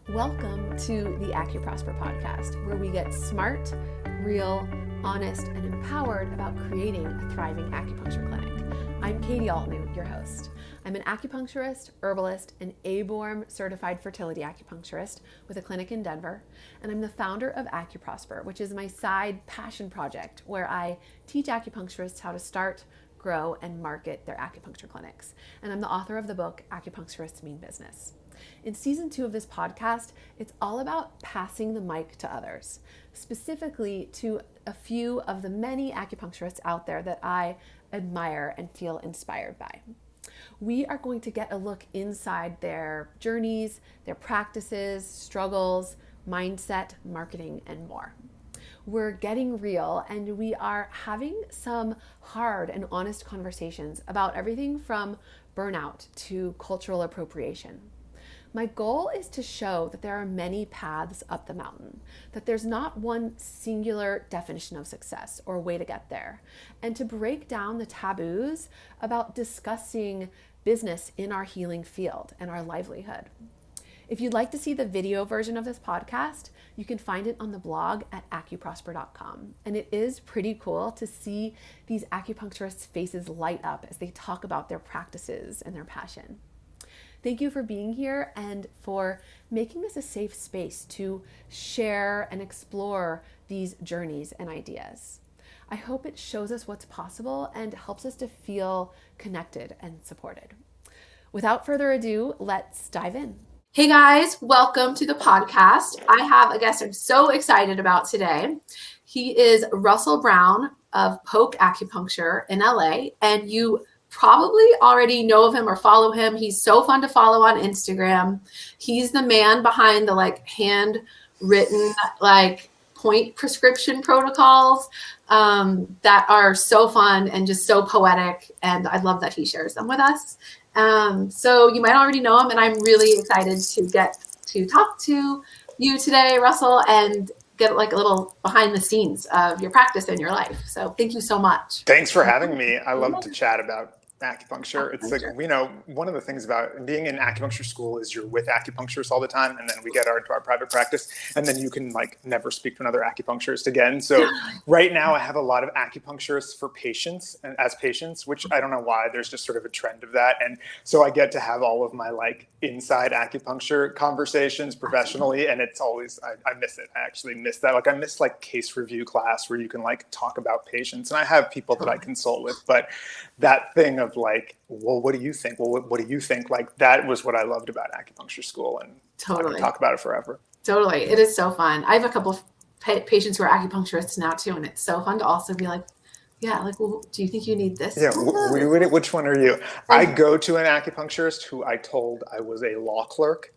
Welcome to the AcuProsper podcast, where we get smart, real, honest, and empowered about creating a thriving acupuncture clinic. I'm Katie Altnew, your host. I'm an acupuncturist, herbalist, and ABORM certified fertility acupuncturist with a clinic in Denver, and I'm the founder of AcuProsper, which is my side passion project where I teach acupuncturists how to start, grow, and market their acupuncture clinics. And I'm the author of the book, Acupuncturists Mean Business. In season 2 of this podcast, it's all about passing the mic to others, specifically to a few of the many acupuncturists out there that I admire and feel inspired by. We are going to get a look inside their journeys, their practices, struggles, mindset, marketing, and more. We're getting real, and we are having some hard and honest conversations about everything from burnout to cultural appropriation. My goal is to show that there are many paths up the mountain, that there's not one singular definition of success or way to get there, and to break down the taboos about discussing business in our healing field and our livelihood. If you'd like to see the video version of this podcast, you can find it on the blog at acuprosper.com. And it is pretty cool to see these acupuncturists' faces light up as they talk about their practices and their passion. Thank you for being here and for making this a safe space to share and explore these journeys and ideas. I hope it shows us what's possible and helps us to feel connected and supported. Without further ado, let's dive in. Hey guys, welcome to the podcast. I have a guest I'm so excited about today. He is Russell Brown of Poke Acupuncture in LA, and you probably already know of him or follow him. He's so fun to follow on Instagram. He's the man behind the handwritten point prescription protocols that are so fun and just so poetic. And I love that he shares them with us. So you might already know him, and I'm really excited to get to talk to you today, Russell, and get a little behind the scenes of your practice and your life. So thank you so much. Thanks for having me. I love to chat about acupuncture. It's one of the things about being in acupuncture school is you're with acupuncturists all the time, and then we get into our private practice, and then you can never speak to another acupuncturist again. So right now I have a lot of acupuncturists for patients and as patients, which I don't know why. There's just sort of a trend of that, and so I get to have all of my inside acupuncture conversations professionally, and it's always I miss it. I actually miss that. I miss case review class where you can talk about patients, and I have people that I consult with, but that thing of well, what do you think? Well, what do you think? That was what I loved about acupuncture school, and totally I can talk about it forever. Totally. It is so fun. I have a couple of patients who are acupuncturists now too, and it's so fun to also be well, do you think you need this? Yeah, which one are you? I go to an acupuncturist who I told I was a law clerk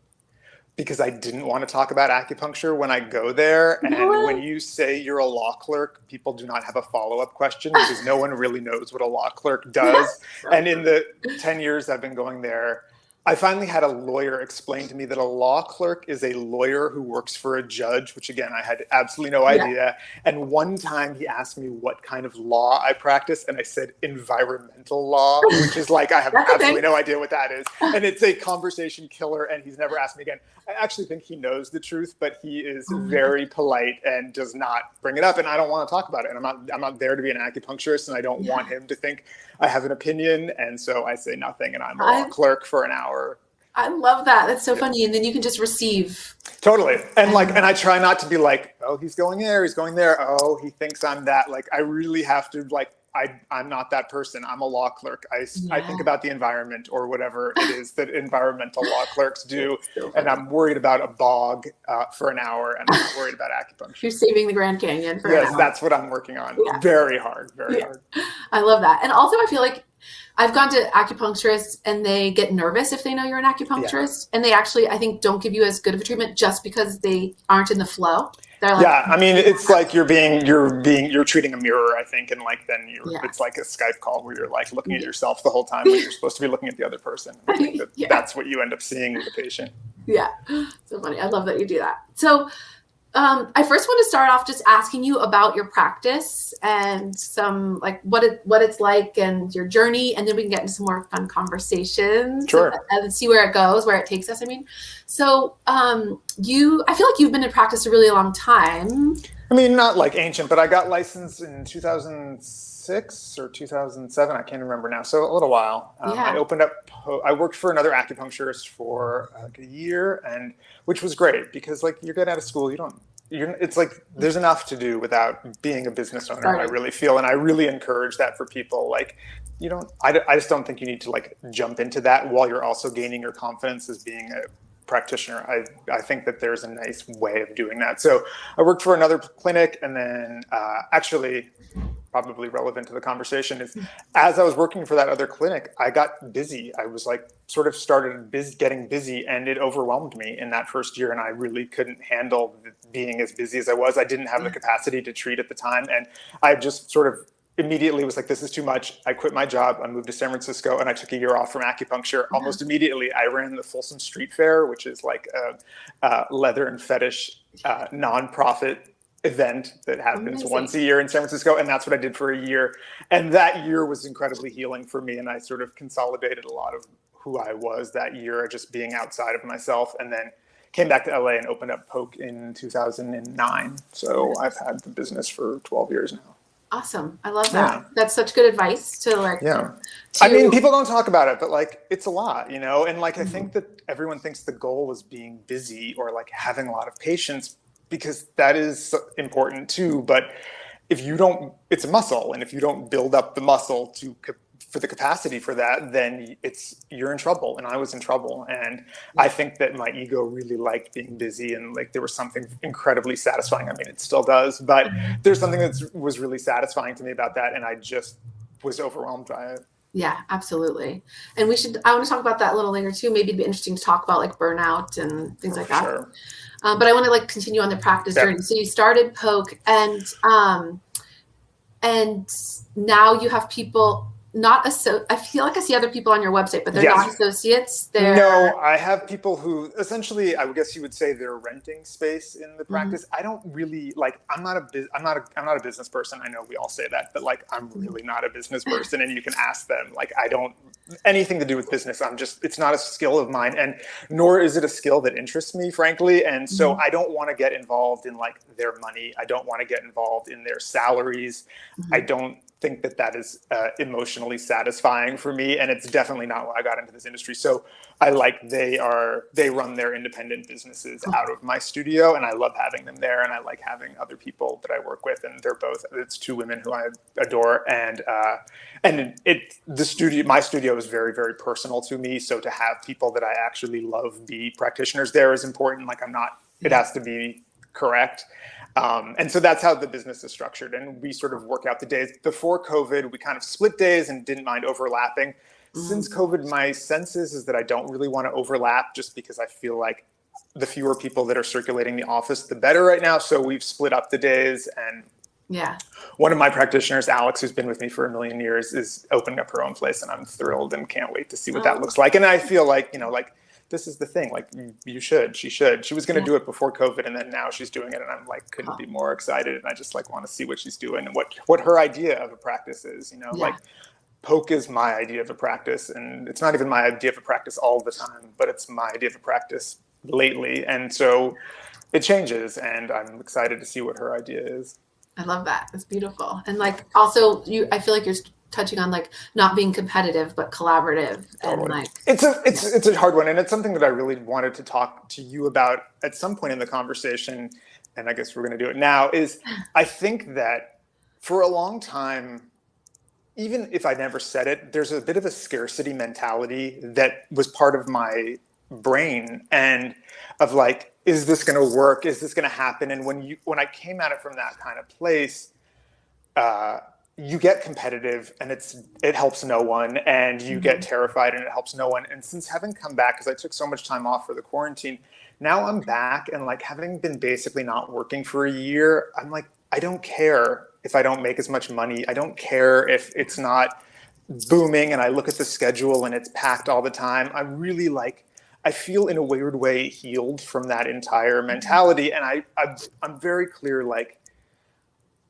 because I didn't want to talk about acupuncture when I go there. And when you say you're a law clerk, people do not have a follow-up question because no one really knows what a law clerk does. And in the 10 years I've been going there, I finally had a lawyer explain to me that a law clerk is a lawyer who works for a judge, which again, I had absolutely no idea. And one time he asked me what kind of law I practice, and I said environmental law, which is I have absolutely no idea what that is. And it's a conversation killer, and he's never asked me again. I actually think he knows the truth, but he is very polite and does not bring it up, and I don't want to talk about it. And I'm not there to be an acupuncturist, and I don't want him to think I have an opinion, and so I say nothing, and I'm a law clerk for an hour. I love that. That's so funny. And then you can just receive. Totally. And and I try not to be oh, he's going there, he's going there. Oh, he thinks I'm that. I really have to I'm not that person. I'm a law clerk. I think about the environment or whatever it is that environmental law clerks do. And I'm worried about a bog for an hour, and I'm not worried about acupuncture. You're saving the Grand Canyon for an hour. That's what I'm working on. Yeah. Very hard, very hard. I love that. And also I feel I've gone to acupuncturists and they get nervous if they know you're an acupuncturist. And they actually, I think, don't give you as good of a treatment just because they aren't in the flow. They're it's you're treating a mirror, I think, and then it's like a Skype call where you're looking at yourself the whole time when you're supposed to be looking at the other person. I think that's what you end up seeing with the patient. Yeah, so funny. I love that you do that. So I first want to start off just asking you about your practice and some like what it's like and your journey, and then we can get into some more fun conversations. Sure. And see where it goes, where it takes us. I mean, so I feel like you've been in practice a really long time. I mean, not like ancient, but I got licensed in 2006 or 2007. I can't remember now. So a little while. I opened up. I worked for another acupuncturist for like a year, and which was great because like you're good out of school. It's like there's enough to do without being a business owner. I really feel, and I really encourage that for people. Like I just don't think you need to like jump into that while you're also gaining your confidence as being a practitioner. I think that there's a nice way of doing that. So I worked for another clinic, and then actually probably relevant to the conversation is as I was working for that other clinic, I got busy. I was like sort of started getting busy, and it overwhelmed me in that first year, and I really couldn't handle being as busy as I was. I didn't have the capacity to treat at the time, and I just sort of immediately was like, this is too much. I quit my job. I moved to San Francisco, and I took a year off from acupuncture. Almost immediately, I ran the Folsom Street Fair, which is like a leather and fetish nonprofit event that happens once a year in San Francisco. And that's what I did for a year. And that year was incredibly healing for me. And I sort of consolidated a lot of who I was that year, just being outside of myself. And then came back to LA and opened up Poke in 2009. So I've had the business for 12 years now. Awesome. I love that. Yeah. That's such good advice to like. Yeah. I mean, people don't talk about it, but like, it's a lot, you know? And like, I think that everyone thinks the goal was being busy or like having a lot of patience, because that is important too. But if you don't, it's a muscle. And if you don't build up the muscle for the capacity for that, then you're in trouble. And I was in trouble. And I think that my ego really liked being busy, and like there was something incredibly satisfying. I mean, it still does, but there's something that was really satisfying to me about that. And I just was overwhelmed by it. Yeah, absolutely. And I want to talk about that a little later too. Maybe it'd be interesting to talk about like burnout and things like that. Sure. But I want to like continue on the practice journey. So you started Poke, and now you have people I feel like I see other people on your website, but they're not associates. No, I have people who essentially, I guess you would say, they're renting space in the practice. I don't really like. I'm not a business person. I know we all say that, but like, I'm really not a business person. And you can ask them. Like, I don't anything to do with business. It's not a skill of mine, and nor is it a skill that interests me, frankly. And so I don't want to get involved in like their money. I don't want to get involved in their salaries. I don't think that is emotionally satisfying for me, and it's definitely not why I got into this industry. So they run their independent businesses out of my studio, and I love having them there, and I like having other people that I work with, and it's two women who I adore, and my studio is very, very personal to me. So to have people that I actually love be practitioners there is important. Like it has to be correct. And so that's how the business is structured. And we sort of work out the days. Before COVID, we kind of split days and didn't mind overlapping. Since COVID, my sense is that I don't really want to overlap, just because I feel like the fewer people that are circulating the office, the better right now. So we've split up the days. And one of my practitioners, Alex, who's been with me for a million years, is opening up her own place. And I'm thrilled and can't wait to see what that looks like. And I feel like, this is the thing, like she should. She was going to do it before COVID, and then now she's doing it, and I'm like, couldn't be more excited. And I just like want to see what she's doing and what her idea of a practice is, like Poke is my idea of a practice, and it's not even my idea of a practice all the time, but it's my idea of a practice lately. And so it changes, and I'm excited to see what her idea is. I love that. It's beautiful. And like, also I feel like you're touching on like not being competitive but collaborative. Totally. And like it's a hard one, and it's something that I really wanted to talk to you about at some point in the conversation, and I guess we're going to do it now. Is I think that for a long time, even if I never said it, there's a bit of a scarcity mentality that was part of my brain, and of like, is this going to work? Is this going to happen? And when I came at it from that kind of place, you get competitive, and it helps no one, and you get terrified, and it helps no one. And since having come back, because I took so much time off for the quarantine, now I'm back, and like having been basically not working for a year, I'm like, I don't care if I don't make as much money. I don't care if it's not booming, and I look at the schedule and it's packed all the time. I'm really like, I feel in a weird way healed from that entire mentality. And I'm very clear, like,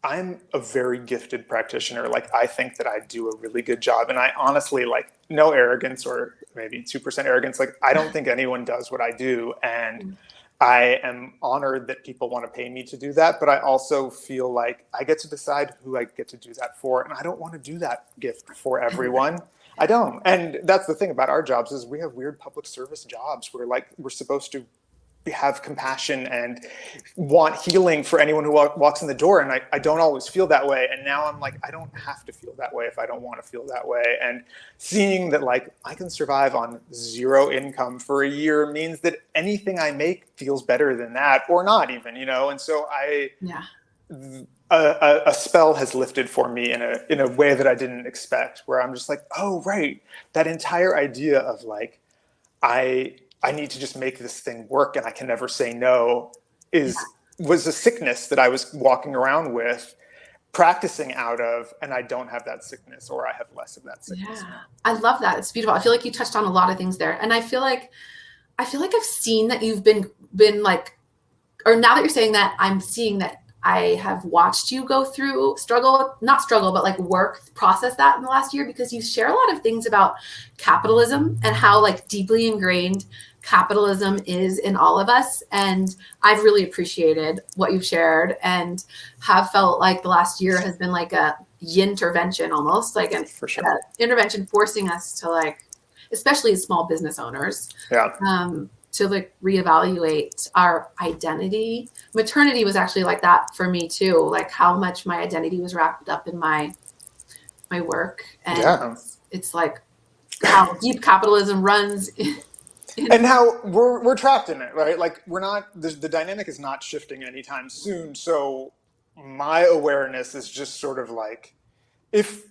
I'm a very gifted practitioner. Like, I think that I do a really good job. And I honestly, like, no arrogance, or maybe 2% arrogance. Like, I don't think anyone does what I do. And I am honored that people want to pay me to do that. But I also feel like I get to decide who I get to do that for. And I don't want to do that gift for everyone. I don't. And that's the thing about our jobs, is we have weird public service jobs where, like, we're supposed to have compassion and want healing for anyone who walks in the door. And I don't always feel that way. And now I'm like, I don't have to feel that way if I don't want to feel that way. And seeing that, like, I can survive on 0 income for a year means that anything I make feels better than that, or not even, you know? And so a spell has lifted for me in a way that I didn't expect, where I'm just like, oh, right. That entire idea of, like, I need to just make this thing work and I can never say no was a sickness that I was walking around with, practicing out of, and I don't have that sickness, or I have less of that sickness. Yeah. I love that. It's beautiful. I feel like you touched on a lot of things there. And I feel like I've seen that you've been like, or now that you're saying that, I'm seeing that I have watched you go through not struggle, but like process that in the last year, because you share a lot of things about capitalism and how, like, deeply ingrained capitalism is in all of us. And I've really appreciated what you've shared, and have felt like the last year has been like a yin-tervention, almost like an intervention, forcing us to, like, especially as small business owners, to, like, reevaluate our identity. Maternity was actually like that for me too, like how much my identity was wrapped up in my work. And it's like how deep capitalism runs and how we're trapped in it, right? Like, we're not, the dynamic is not shifting anytime soon. So my awareness is just sort of like, if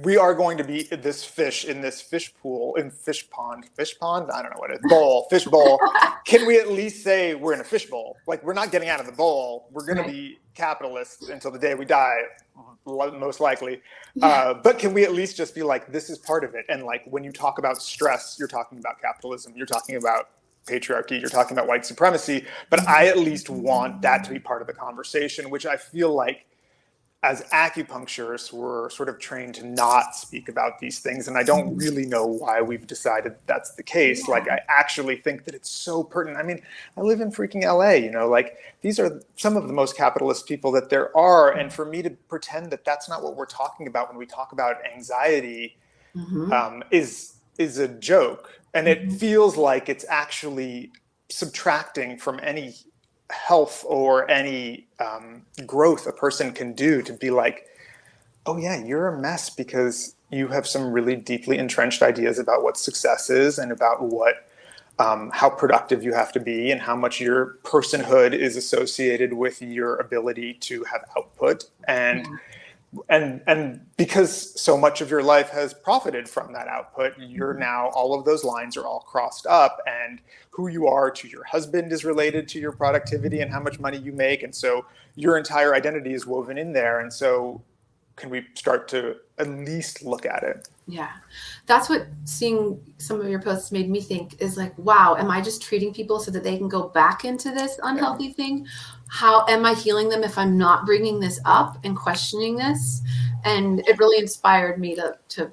we are going to be this fish in this fish pool, in fish pond, I don't know what it is, fish bowl, can we at least say we're in a fish bowl? Like, we're not getting out of the bowl. We're going to be capitalists until the day we die, most likely. But can we at least just be like, this is part of it? And, like, when you talk about stress, you're talking about capitalism, you're talking about patriarchy, you're talking about white supremacy. But I at least want that to be part of the conversation, which I feel like, as acupuncturists, we're sort of trained to not speak about these things. And I don't really know why we've decided that's the case. Like, I actually think that it's so pertinent. I mean, I live in freaking LA, you know, like, these are some of the most capitalist people that there are. And for me to pretend that that's not what we're talking about when we talk about anxiety is a joke. And it feels like it's actually subtracting from any health or any growth a person can do, to be like, oh yeah, you're a mess because you have some really deeply entrenched ideas about what success is, and about what how productive you have to be, and how much your personhood is associated with your ability to have output, and because so much of your life has profited from that output, you're now, all of those lines are all crossed up, and who you are to your husband is related to your productivity and how much money you make. And so your entire identity is woven in there. And so can we start to at least look at it? Yeah. That's what seeing some of your posts made me think, is like, wow, am I just treating people so that they can go back into this unhealthy thing? How am I healing them if I'm not bringing this up and questioning this? And it really inspired me to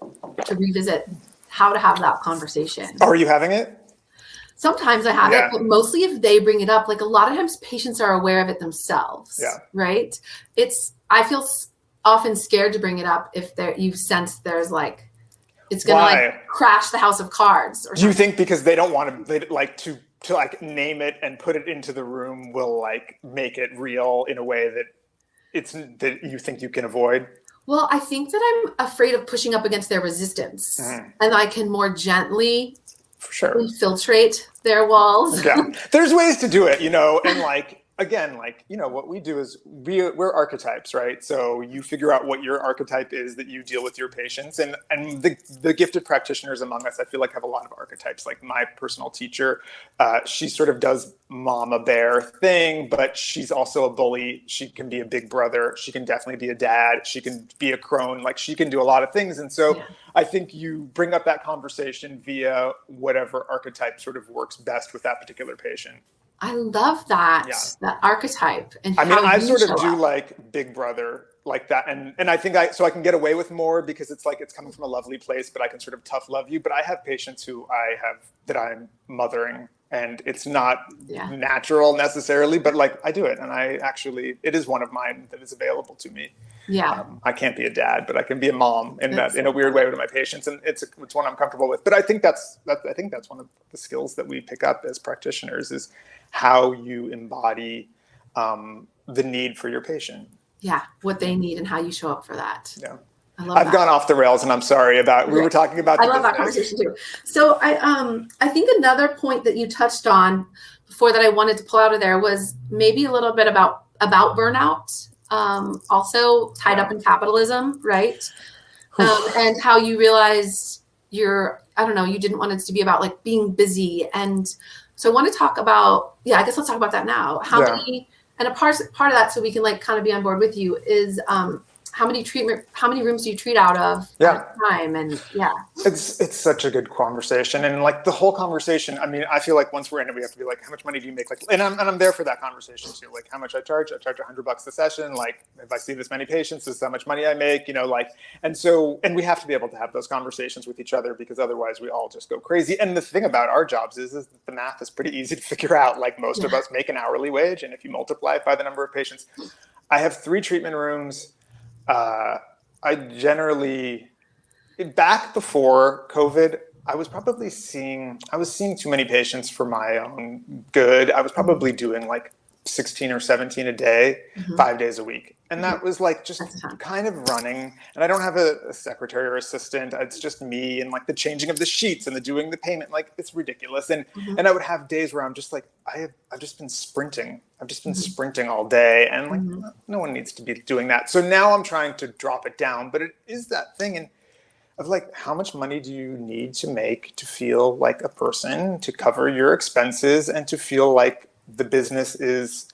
revisit how to have that conversation. Are you having it? Sometimes I have it, but mostly if they bring it up. Like, a lot of times patients are aware of it themselves, right? I feel often scared to bring it up if you sense there's, like, it's going to like crash the house of cards. Or do you think because they don't want to, like, to like name it and put it into the room will, like, make it real in a way that you think you can avoid? Well, I think that I'm afraid of pushing up against their resistance, and I can more gently, for sure, infiltrate their walls. Yeah, there's ways to do it, you know, and, like, again, like, what we do is we're archetypes, right? So you figure out what your archetype is that you deal with your patients. And the gifted practitioners among us, I feel like, have a lot of archetypes. Like my personal teacher, she sort of does mama bear thing, but she's also a bully. She can be a big brother. She can definitely be a dad. She can be a crone. Like she can do a lot of things. And so I think you bring up that conversation via whatever archetype sort of works best with that particular patient. I love that, that archetype. And I mean, I sort of do like big brother like that. And I think I can get away with more because it's like, it's coming from a lovely place, but I can sort of tough love you. But I have patients who that I'm mothering, and it's not natural necessarily, but like I do it. And it is one of mine that is available to me. Yeah. I can't be a dad, but I can be a mom in a weird way to my patients. And it's one I'm comfortable with. But I think that's one of the skills that we pick up as practitioners is how you embody the need for your patient. Yeah, what they need and how you show up for that. Yeah, I've gone off the rails, and I'm sorry about. We were talking about. I love that conversation too. So I think another point that you touched on before that I wanted to pull out of there was maybe a little bit about burnout. Also tied up in capitalism, right? And how you realized you didn't want it to be about like being busy. And so I want to talk about, I guess let's talk about that now. How many, and a part of that, so we can like kind of be on board with you, is how many rooms do you treat out of at a time? And it's such a good conversation. And like the whole conversation, I mean, I feel like once we're in it, we have to be like, how much money do you make? Like, and I'm there for that conversation too. Like how much I charge $100 a session. Like if I see this many patients, this is how much money I make, and we have to be able to have those conversations with each other because otherwise we all just go crazy. And the thing about our jobs is that the math is pretty easy to figure out. Like most of us make an hourly wage. And if you multiply it by the number of patients, I have 3 treatment rooms. I generally, back before COVID, I was seeing too many patients for my own good. I was probably doing like 16 or 17 a day, 5 days a week. And that was like just kind of running. And I don't have a secretary or assistant. It's just me and like the changing of the sheets and the doing the payment. Like it's ridiculous. And I would have days where I'm just like, I've just been sprinting. I've just been sprinting all day. And like, no one needs to be doing that. So now I'm trying to drop it down. But it is that thing of like, how much money do you need to make to feel like a person, to cover your expenses, and to feel like the business is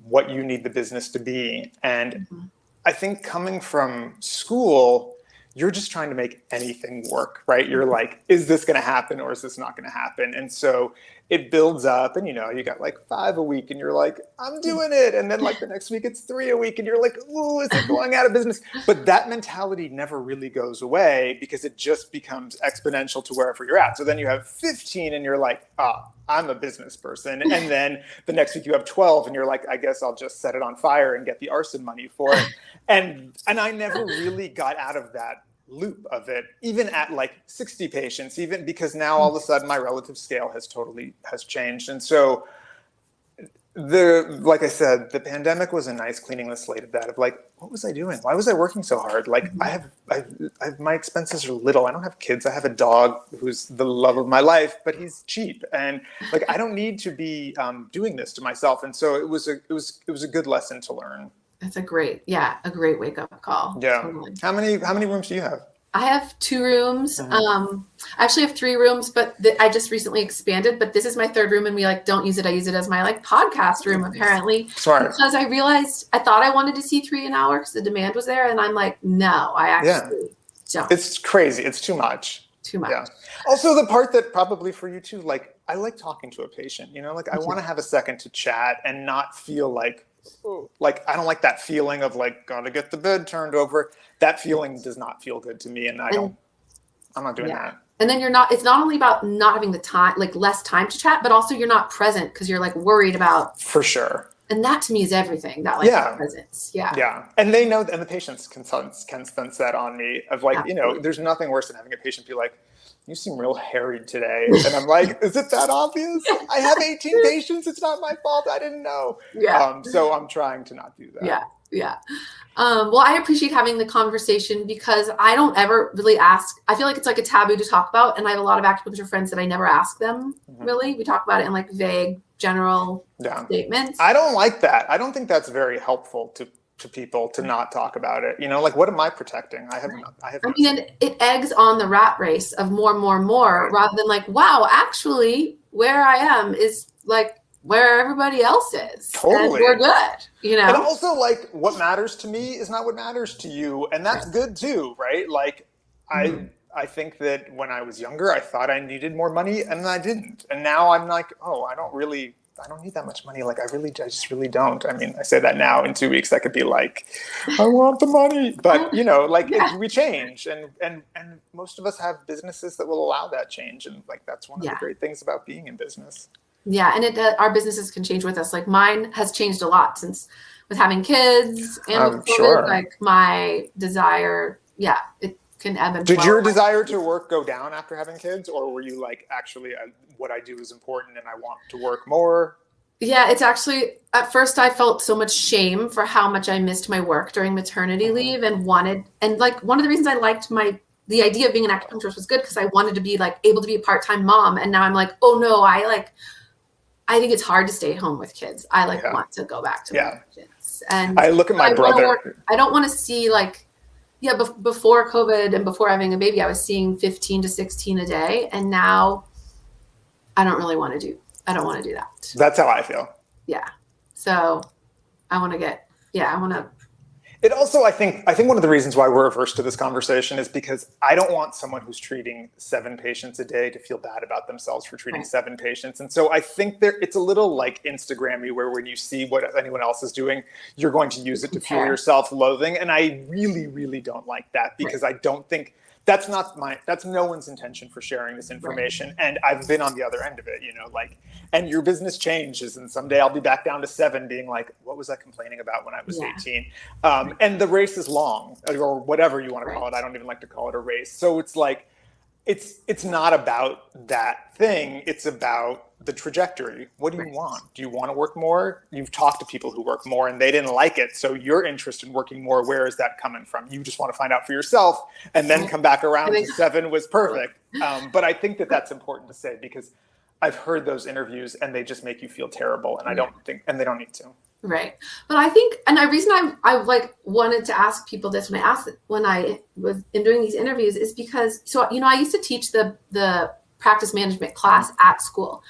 what you need the business to be. And I think coming from school, you're just trying to make anything work, right? You're like, is this going to happen or is this not going to happen? And so it builds up and, you got like 5 a week and you're like, I'm doing it. And then like the next week it's 3 a week and you're like, ooh, is it going out of business? But that mentality never really goes away because it just becomes exponential to wherever you're at. So then you have 15 and you're like, I'm a business person. And then the next week you have 12 and you're like, I guess I'll just set it on fire and get the arson money for it. And I never really got out of that loop of it, even at like 60 patients, even because now all of a sudden my relative scale has changed. And so like I said, the pandemic was a nice cleaning the slate of that, of like, what was I doing? Why was I working so hard? Like I have my expenses are little. I don't have kids. I have a dog who's the love of my life, but he's cheap. And like, I don't need to be doing this to myself. And so it was a good lesson to learn. That's a great wake up call. Yeah. Totally. How many rooms do you have? I have 2 rooms. I actually have 3 rooms, but I just recently expanded, but this is my 3rd room and we like, don't use it. I use it as my like podcast room apparently. Sorry. Because I realized I thought I wanted to see 3 an hour because the demand was there. And I'm like, no, I actually don't. It's crazy. It's too much. Yeah. Also the part that probably for you too, like I like talking to a patient, like I want to have a second to chat and not feel like I don't like that feeling of like, gotta get the bed turned over. That feeling does not feel good to me. And I'm not doing that. And then it's not only about not having the time, like less time to chat, but also you're not present because you're like worried about. For sure. And that to me is everything, that like presence. Yeah. Yeah. And they know, and the patients can sense that on me of like, there's nothing worse than having a patient be like, you seem real harried today. And I'm like, is it that obvious? I have 18 patients. It's not my fault. I didn't know. Yeah. So I'm trying to not do that. Yeah. Yeah. Well, I appreciate having the conversation because I don't ever really ask. I feel like it's like a taboo to talk about. And I have a lot of acupuncture friends that I never ask them, really. We talk about it in like vague, general statements. I don't like that. I don't think that's very helpful to people to not talk about it. You know, like, what am I protecting? I mean, it eggs on the rat race of more, rather than like, wow, actually where I am is like where everybody else is. Totally. And we're good, you know? And also, like, what matters to me is not what matters to you. And that's good too, right? Like, I think that when I was younger, I thought I needed more money and I didn't. And now I'm like, oh, I don't need that much money. Like, I just really don't. I mean, I say that now. In 2 weeks, I could be like, I want the money. But, you know, like, we change. And most of us have businesses that will allow that change. And, like, that's one of the great things about being in business. Yeah. And our businesses can change with us. Like, mine has changed a lot since with having kids and with COVID, like, my desire, it can ebb and flow. Did your desire to work go down after having kids? Or were you like, actually, what I do is important and I want to work more? Yeah, it's actually, at first I felt so much shame for how much I missed my work during maternity leave and like, one of the reasons I liked the idea of being an acupuncturist was good because I wanted to be like able to be a part-time mom. And now I'm like, oh no, I think it's hard to stay home with kids. I want to go back to my kids. And I look at my brother. I don't want to see like, before COVID and before having a baby, I was seeing 15 to 16 a day. And now I don't want to do that. That's how I feel. Yeah. So I want to It also, I think one of the reasons why we're averse to this conversation is because I don't want someone who's treating 7 patients a day to feel bad about themselves for treating 7 patients. And so I think it's a little like Instagram-y, where when you see what anyone else is doing, you're going to use it to fuel your self-loathing. And I really, really don't like that, because I don't think that's no one's intention for sharing this information. And I've been on the other end of it, you know, like, and your business changes. And someday I'll be back down to 7 being like, what was I complaining about when I was 18? And the race is long, or whatever you want to call it. I don't even like to call it a race. So it's like, it's not about that thing. It's about the trajectory. What do you want? Do you want to work more? You've talked to people who work more and they didn't like it. So your interest in working more, where is that coming from? You just want to find out for yourself and then come back around to 7 was perfect. But I think that's important to say, because I've heard those interviews and they just make you feel terrible. And and they don't need to. Right. But I think, and the reason I like wanted to ask people this when I was doing these interviews is because, so, you know, I used to teach the practice management class at school.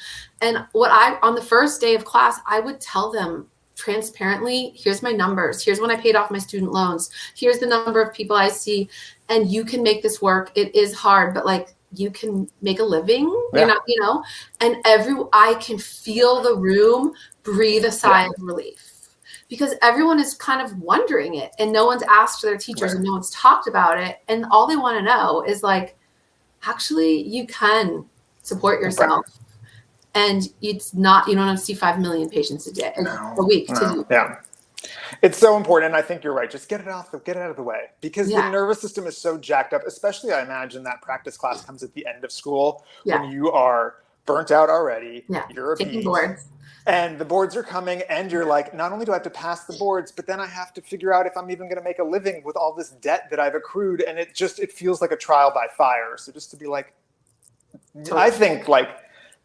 And on the first day of class, I would tell them transparently, here's my numbers. Here's when I paid off my student loans. Here's the number of people I see. And you can make this work. It is hard, but like, you can make a living. You're not, you know, and I can feel the room breathe a sigh of relief, because everyone is kind of wondering it, and no one's asked their teachers and no one's talked about it. And all they want to know is like, actually, you can support yourself, and you don't have to see 5 million patients a week to do. Yeah. It's so important. I think you're right. Just get it out of the way, because the nervous system is so jacked up, especially I imagine that practice class comes at the end of school when you are burnt out already. You're a beast. Boards. And the boards are coming, and you're like, not only do I have to pass the boards, but then I have to figure out if I'm even going to make a living with all this debt that I've accrued. And it feels like a trial by fire. So just to be like, I think like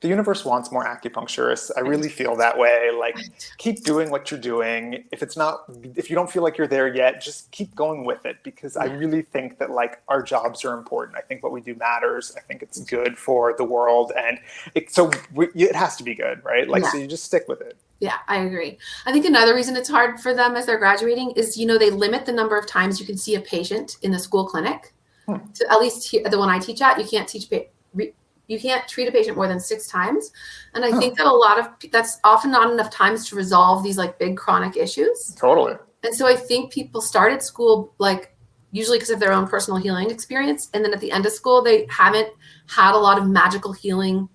the universe wants more acupuncturists. I really feel that way. Like, keep doing what you're doing. If you don't feel like you're there yet, just keep going with it, because I really think that like our jobs are important. I think what we do matters. I think it's good for the world, and it has to be good, right? Like, so you just stick with it. Yeah, I agree. I think another reason it's hard for them as they're graduating is, you know, they limit the number of times you can see a patient in the school clinic. So at least the one I teach at, you can't treat a patient more than 6 times. And I think that that's often not enough times to resolve these like big chronic issues. Totally. And so I think people started school like usually because of their own personal healing experience. And then at the end of school, they haven't had a lot of magical healing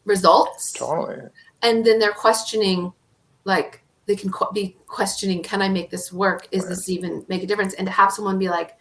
results. Totally. And then they're questioning, like they can be questioning, can I make this work? Is this even make a difference? And to have someone be like,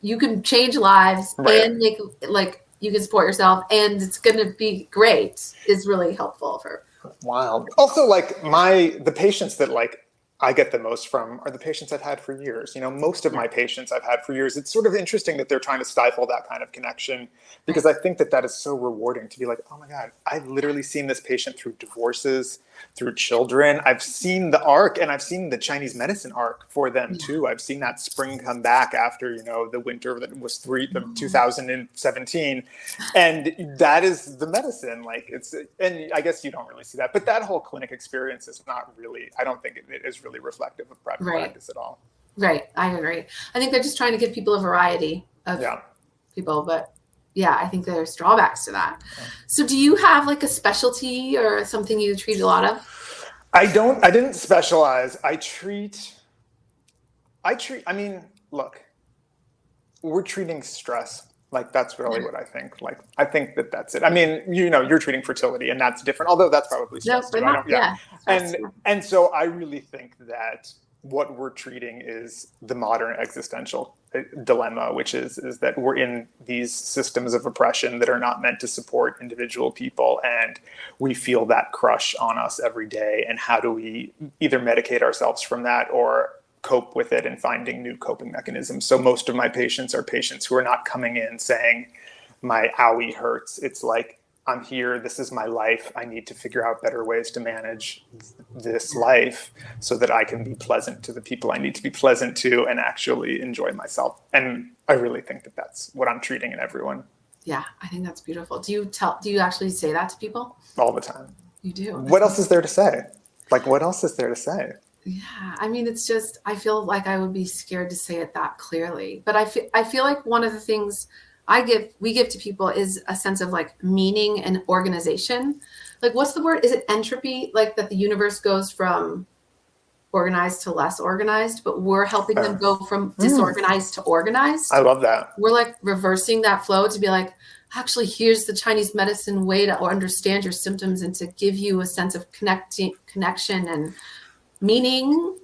you can change lives Right. and make, like, you can support yourself and it's going to be great is really helpful for. Wild. Also, like the patients that like I get the most from are the patients I've had for years. You know, most of my patients I've had for years. It's sort of interesting that they're trying to stifle that kind of connection, because I think that is so rewarding to be like, oh my God, I've literally seen this patient through divorces, through children. I've seen the arc, and I've seen the Chinese medicine arc for them too. I've seen that spring come back after, you know, the winter that was 2017. And that is the medicine. Like and I guess you don't really see that, but that whole clinic experience is not really, I don't think it is really reflective of private practice at all. Right. I agree. I think they're just trying to give people a variety of people, but yeah, I think there's drawbacks to that. So do you have like a specialty or something you treat a lot of? I didn't specialize. I mean, look, we're treating stress. Like, that's really what I think. Like, I think that's it. I mean, you know, you're treating fertility, and that's different, although that's probably stress too. And so I really think that what we're treating is the modern existential dilemma, which is that we're in these systems of oppression that are not meant to support individual people, and we feel that crush on us every day. And how do we either medicate ourselves from that or cope with it and finding new coping mechanisms? So most of my patients are patients who are not coming in saying, my owie hurts. It's like, I'm here, this is my life, I need to figure out better ways to manage this life so that I can be pleasant to the people I need to be pleasant to and actually enjoy myself. And I really think that that's what I'm treating in everyone. Yeah, I think that's beautiful. Do you actually say that to people? All the time. You do? What else is there to say? Like, what else is there to say? Yeah, I mean, it's just, I feel like I would be scared to say it that clearly. But I feel like one of the things we give to people is a sense of like meaning and organization. Like, what's the word? Is it entropy? Like that the universe goes from organized to less organized, but we're helping them go from disorganized to organized. I love that. We're like reversing that flow to be like, actually, here's the Chinese medicine way to understand your symptoms and to give you a sense of connection and meaning.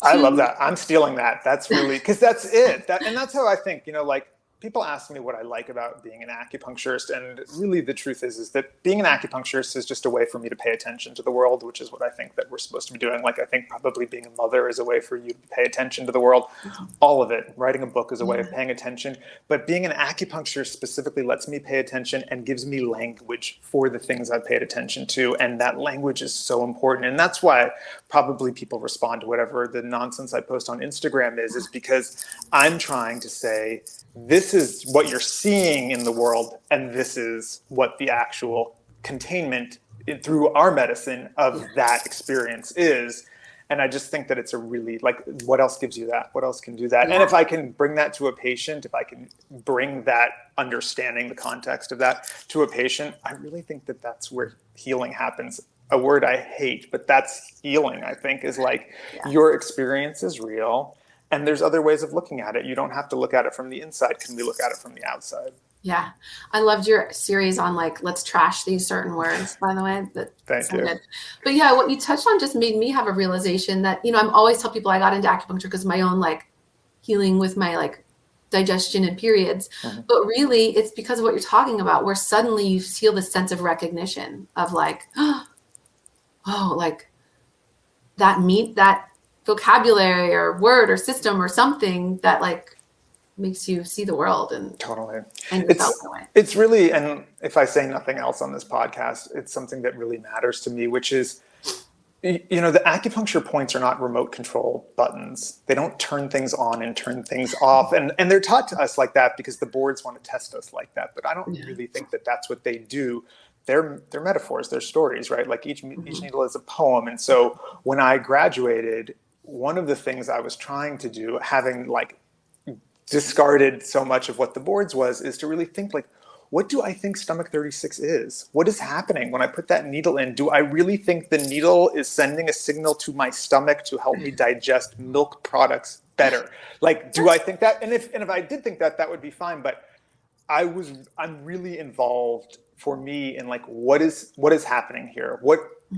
I love that. I'm stealing that. That's really, because that's it. And that's how I think, you know, like, people ask me what I like about being an acupuncturist, and really the truth is that being an acupuncturist is just a way for me to pay attention to the world, which is what I think that we're supposed to be doing. Like, I think probably being a mother is a way for you to pay attention to the world. All of it. Writing a book is a way of paying attention. But being an acupuncturist specifically lets me pay attention and gives me language for the things I've paid attention to. And that language is so important. And that's why probably people respond to whatever the nonsense I post on Instagram is because I'm trying to say, this is what you're seeing in the world, and this is what the actual containment through our medicine of that experience is. And I just think that it's a really, like, what else gives you that? What else can do that? And if I can bring that to a patient, if I can bring that understanding, the context of that to a patient, I really think that that's where healing happens. A word I hate, but that's healing, I think, is like, your experience is real. And there's other ways of looking at it. You don't have to look at it from the inside. Can we look at it from the outside? Yeah. I loved your series on like, let's trash these certain words, by the way. Thank you. Good. But yeah, what you touched on just made me have a realization that, you know, I'm always tell people I got into acupuncture because of my own like healing with my like digestion and periods. But really it's because of what you're talking about, where suddenly you feel this sense of recognition of like, oh, like that vocabulary or word or system or something that like makes you see the world and totally. And it's really, and if I say nothing else on this podcast, it's something that really matters to me, which is, you know, the acupuncture points are not remote control buttons. They don't turn things on and turn things off. And they're taught to us like that because the boards want to test us like that. But I don't really think that that's what they do. They're metaphors, they're stories, right? Like each needle is a poem. And so when I graduated, one of the things I was trying to do, having like discarded so much of what the boards was, is to really think like, what do I think stomach 36 is? What is happening when I put that needle in? Do I really think the needle is sending a signal to my stomach to help me digest milk products better? Like, do I think that? And if I did think that, that would be fine. But I'm really involved for me in like, what is happening here?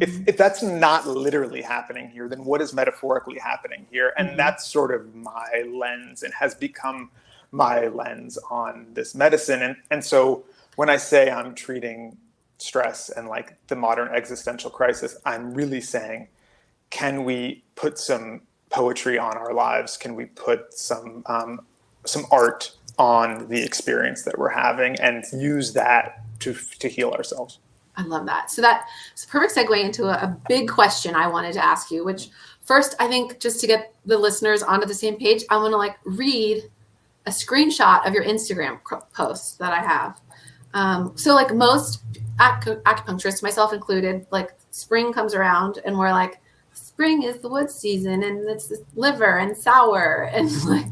If that's not literally happening here, then what is metaphorically happening here? And that's sort of my lens and has become my lens on this medicine. And so when I say I'm treating stress and like the modern existential crisis, I'm really saying, can we put some poetry on our lives? Can we put some art on the experience that we're having and use that to heal ourselves? I love that. So that's a perfect segue into a big question I wanted to ask you, which first, I think just to get the listeners onto the same page, I want to like read a screenshot of your Instagram post that I have. So like most acupuncturists, myself included, like spring comes around and we're like, spring is the wood season and it's liver and sour and like,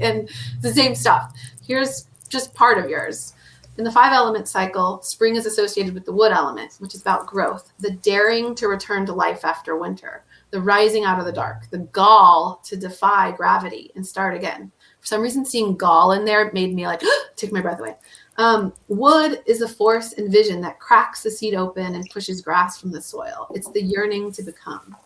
and the same stuff. Here's just part of yours. In the 5 element cycle, spring is associated with the wood element, which is about growth, the daring to return to life after winter, the rising out of the dark, the gall to defy gravity and start again. For some reason, seeing gall in there made me like, take my breath away. Wood is the force and vision that cracks the seed open and pushes grass from the soil. It's the yearning to become.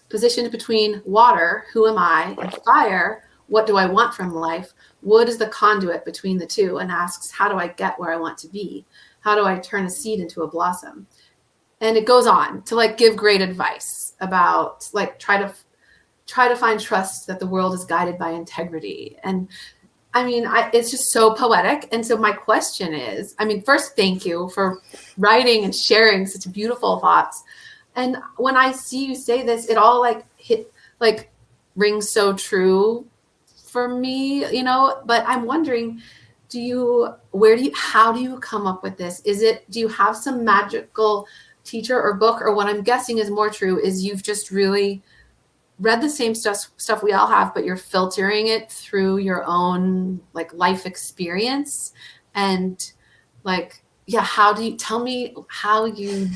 Positioned between water, who am I, and fire, what do I want from life? Wood is the conduit between the two and asks, how do I get where I want to be? How do I turn a seed into a blossom? And it goes on to like give great advice about like try to find trust that the world is guided by integrity. And I mean, it's just so poetic. And so my question is, I mean, first, thank you for writing and sharing such beautiful thoughts. And when I see you say this, it all rings so true for me, you know, but I'm wondering, how do you come up with this? Do you have some magical teacher or book, or what I'm guessing is more true is you've just really read the same stuff we all have, but you're filtering it through your own like life experience. And like, yeah, tell me how you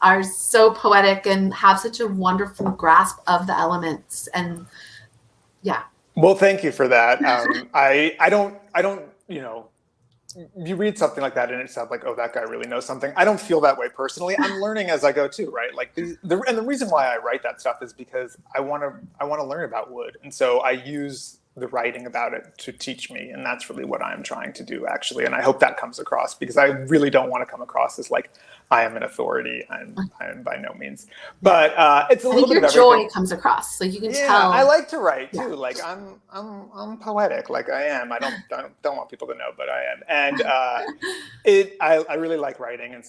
are so poetic and have such a wonderful grasp of the elements. And yeah. Well, thank you for that. I don't, you know, you read something like that and it sounds like, oh, that guy really knows something. I don't feel that way personally. I'm learning as I go too, right? Like and the reason why I write that stuff is because I want to learn about wood. And so I use the writing about it to teach me. And that's really what I'm trying to do, actually. And I hope that comes across, because I really don't want to come across as like, I am an authority. I'm by no means, but it's a little bit of everything. Your joy comes across, like you can tell. I like to write too. Like I'm poetic, like I am. I don't want people to know, but I am. And I really like writing, and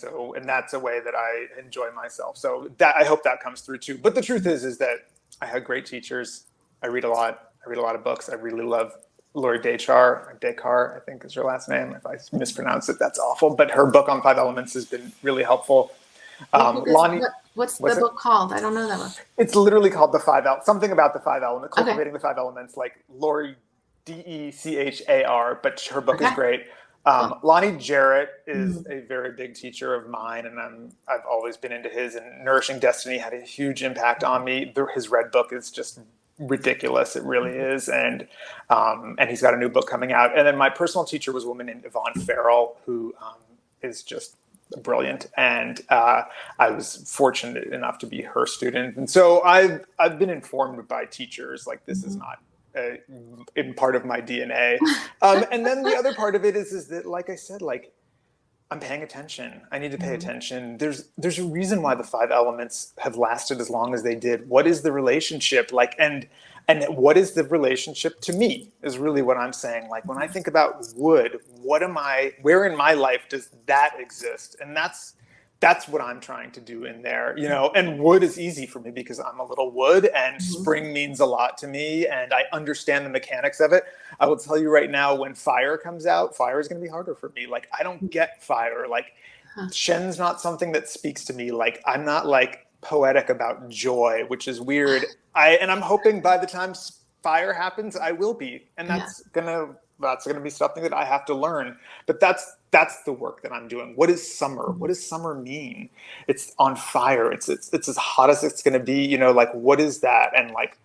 that's a way that I enjoy myself. So that I hope that comes through too. But the truth is that I had great teachers. I read a lot of books. I really love Lori Descartes, I think is her last name. If I mispronounce it, that's awful. But her book on 5 elements has been really helpful. What's the book called? I don't know that one. It's literally called something about the 5 elements, cultivating the 5 elements, like Lori Dechar, but her book is great. Lonnie Jarrett is a very big teacher of mine, and I've always been into his, and Nourishing Destiny had a huge impact on me. His Red Book is just ridiculous. It really is. And he's got a new book coming out. And then my personal teacher was a woman named Yvonne Farrell, who is just brilliant. And I was fortunate enough to be her student. And so I've been informed by teachers. Like, this is not in part of my DNA. And then the other part of it is that, like I said, like, I'm paying attention. I need to pay attention. There's a reason why the 5 elements have lasted as long as they did. What is the relationship like? And what is the relationship to me is really what I'm saying. Like, when I think about wood, where in my life does that exist? And that's what I'm trying to do in there, you know. And wood is easy for me because I'm a little wood, and spring means a lot to me, and I understand the mechanics of it. I will tell you right now, when fire comes out, fire is going to be harder for me. Like, I don't get fire. Like, Shen's not something that speaks to me. Like, I'm not like poetic about joy, which is weird. I'm hoping by the time fire happens, I will be, and that's gonna be something that I have to learn. But that's the work that I'm doing. What is summer? What does summer mean? It's on fire. It's as hot as it's going to be, you know, like, what is that? And like,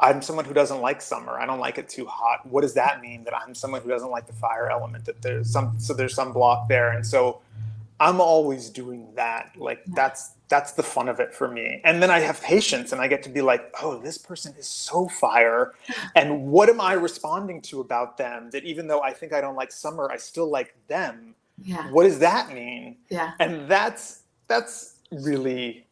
I'm someone who doesn't like summer. I don't like it too hot. What does that mean? That I'm someone who doesn't like the fire element, that there's some block there. And so I'm always doing that. Like that's the fun of it for me. And then I have patience and I get to be like, oh, this person is so fire. And what am I responding to about them that even though I think I don't like Summer, I still like them? Yeah. What does that mean? Yeah. And that's really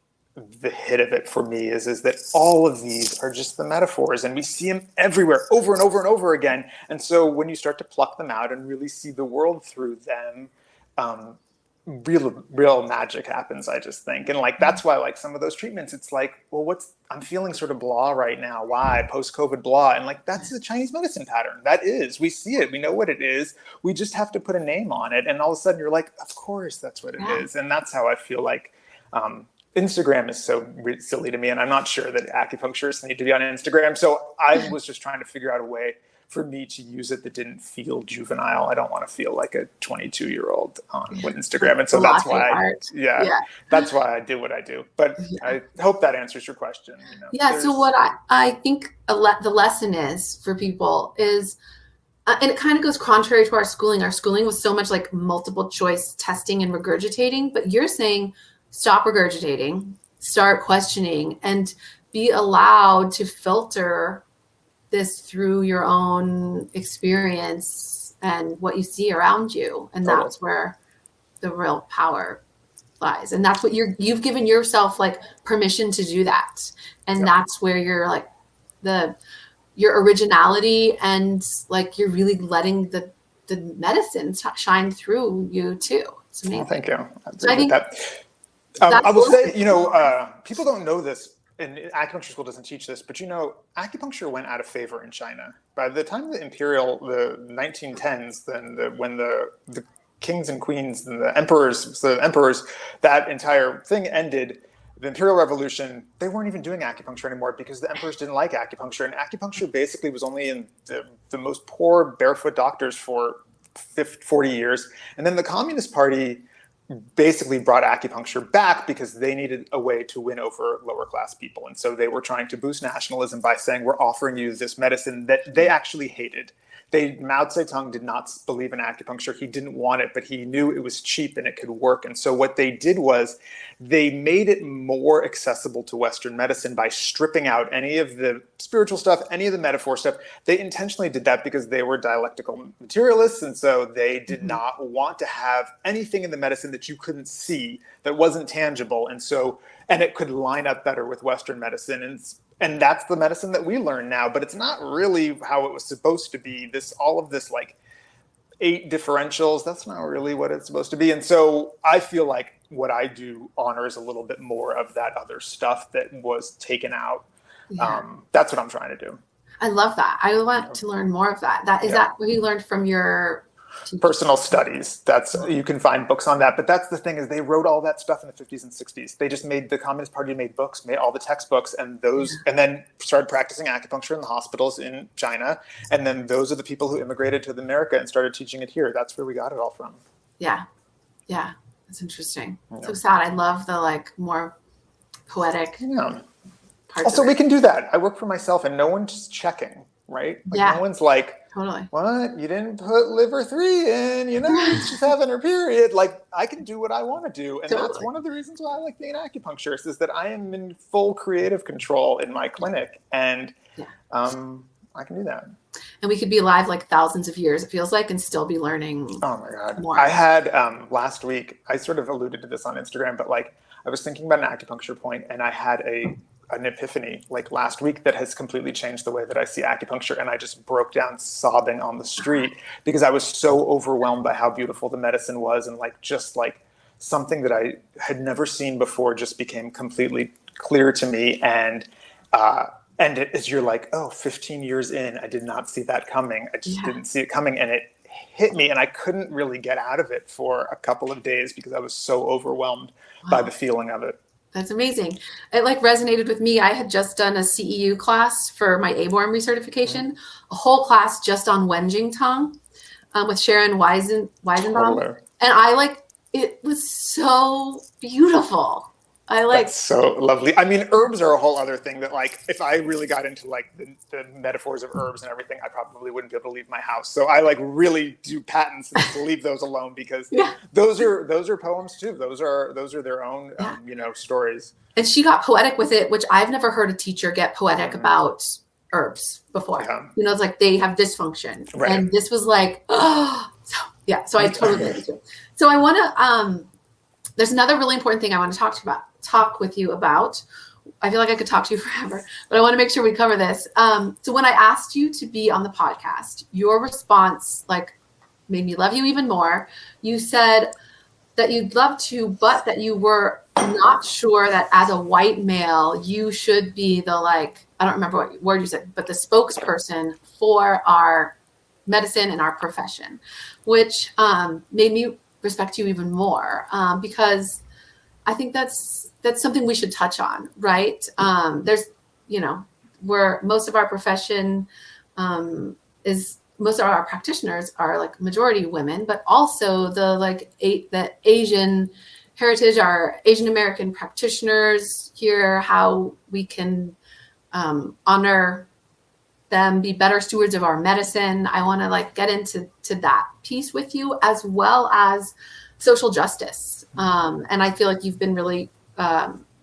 the hit of it for me is that all of these are just the metaphors, and we see them everywhere over and over and over again. And so when you start to pluck them out and really see the world through them, real magic happens, I just think. And like that's why like some of those treatments, it's like, well, I'm feeling sort of blah right now. Why? Post-COVID blah. And like that's a Chinese medicine pattern. That is, we see it, we know what it is. We just have to put a name on it. And all of a sudden you're like, of course that's what it is. And that's how I feel like Instagram is so silly to me. And I'm not sure that acupuncturists need to be on Instagram. So I was just trying to figure out a way for me to use it that didn't feel juvenile. I don't want to feel like a 22-year-old on Instagram. And so that's why, that's why I do what I do. But I hope that answers your question. You know, so what I think the lesson is for people is, and it kind of goes contrary to our schooling. Our schooling was so much like multiple choice testing and regurgitating, but you're saying stop regurgitating, start questioning, and be allowed to filter this through your own experience and what you see around you. And that's where the real power lies. And that's what you've given yourself like permission to do that. And that's where you're like your originality and like you're really letting the medicine shine through you too. It's amazing. Well, thank you. I think I will say, you know, people don't know this, and acupuncture school doesn't teach this, but you know, acupuncture went out of favor in China. By the time of the 1910s, then when the kings and queens and the emperors, that entire thing ended, the Imperial Revolution, they weren't even doing acupuncture anymore because the emperors didn't like acupuncture. And acupuncture basically was only in the most poor barefoot doctors for 40 years. And then the Communist Party basically brought acupuncture back because they needed a way to win over lower class people. And so they were trying to boost nationalism by saying, we're offering you this medicine that they actually hated. Mao Zedong did not believe in acupuncture. He didn't want it, but he knew it was cheap and it could work. And so what they did was they made it more accessible to Western medicine by stripping out any of the spiritual stuff, any of the metaphor stuff. They intentionally did that because they were dialectical materialists. And so they did not want to have anything in the medicine that you couldn't see, that wasn't tangible. And it could line up better with Western medicine. And that's the medicine that we learn now, but it's not really how it was supposed to be. All of this like 8 differentials, that's not really what it's supposed to be. And so I feel like what I do honors a little bit more of that other stuff that was taken out. That's what I'm trying to do. I love that. I want to learn more of that. Is that what you learned from your personal studies? You can find books on that, but that's the thing is they wrote all that stuff in the 50s and 60s. They just the Communist Party made books, made all the textbooks, and then started practicing acupuncture in the hospitals in China. And then those are the people who immigrated to America and started teaching it here. That's where we got it all from. Yeah. That's interesting. So sad. I love the like more poetic parts. Also, we can do that. I work for myself and no one's just checking, right? Like no one's like, totally. What? You didn't put liver 3 in, she's having her period. Like, I can do what I want to do. And that's one of the reasons why I like being an acupuncturist is that I am in full creative control in my clinic. And I can do that. And we could be alive like thousands of years, it feels like, and still be learning. Oh my God. More. I had last week, I sort of alluded to this on Instagram, but like I was thinking about an acupuncture point and I had an epiphany like last week that has completely changed the way that I see acupuncture. And I just broke down sobbing on the street because I was so overwhelmed by how beautiful the medicine was. And like, just like something that I had never seen before just became completely clear to me. And you're like, 15 years in, I did not see that coming. I just didn't see it coming. And it hit me and I couldn't really get out of it for a couple of days because I was so overwhelmed by the feeling of it. That's amazing. It like resonated with me. I had just done a CEU class for my ABORM recertification, a whole class just on Wenjing tongue with Sharon Weisenbaum. And it was so beautiful. That's so lovely. I mean, herbs are a whole other thing that, like, if I really got into like the metaphors of herbs and everything, I probably wouldn't be able to leave my house. So I like really do patents to leave those alone, because those are poems too. Those are their own, stories. And she got poetic with it, which I've never heard a teacher get poetic about herbs before. Yeah. It's like they have dysfunction, right. And this was like, so I totally get it. So I want to, there's another really important thing I want to talk with you about. I feel like I could talk to you forever, but I want to make sure we cover this. So when I asked you to be on the podcast, your response made me love you even more. You said that you'd love to, but that you were not sure that as a white male, you should be the I don't remember what word you said, but the spokesperson for our medicine and our profession, which made me respect you even more, because I think that's something we should touch on, right? There's, where most of our profession most of our practitioners are majority women, but also the Asian heritage, our Asian American practitioners here, how we can honor them, be better stewards of our medicine. I want to get into that piece with you, as well as social justice. And I feel like you've been really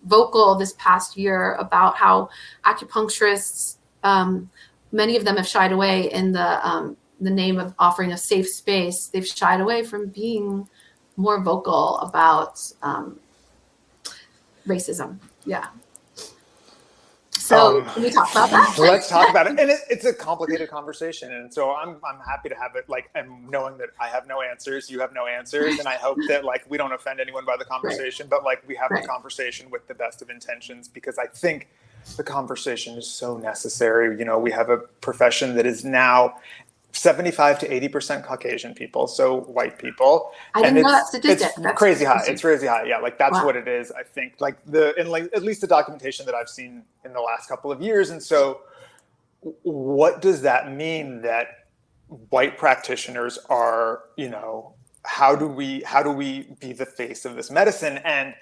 vocal this past year about how acupuncturists, many of them have shied away in the name of offering a safe space. They've shied away from being more vocal about racism. Yeah. So can we talk about that? Let's talk about it. And it's a complicated conversation. And so I'm happy to have it, and knowing that I have no answers, you have no answers. And I hope that we don't offend anyone by the conversation, but we have the conversation with the best of intentions, because I think the conversation is so necessary. We have a profession that is now 75 to 80% Caucasian people, so white people. I didn't know that statistic. It's crazy high. It's crazy high. Yeah, that's what it is. I think at least the documentation that I've seen in the last couple of years. And so, what does that mean that white practitioners are? How do we be the face of this medicine? And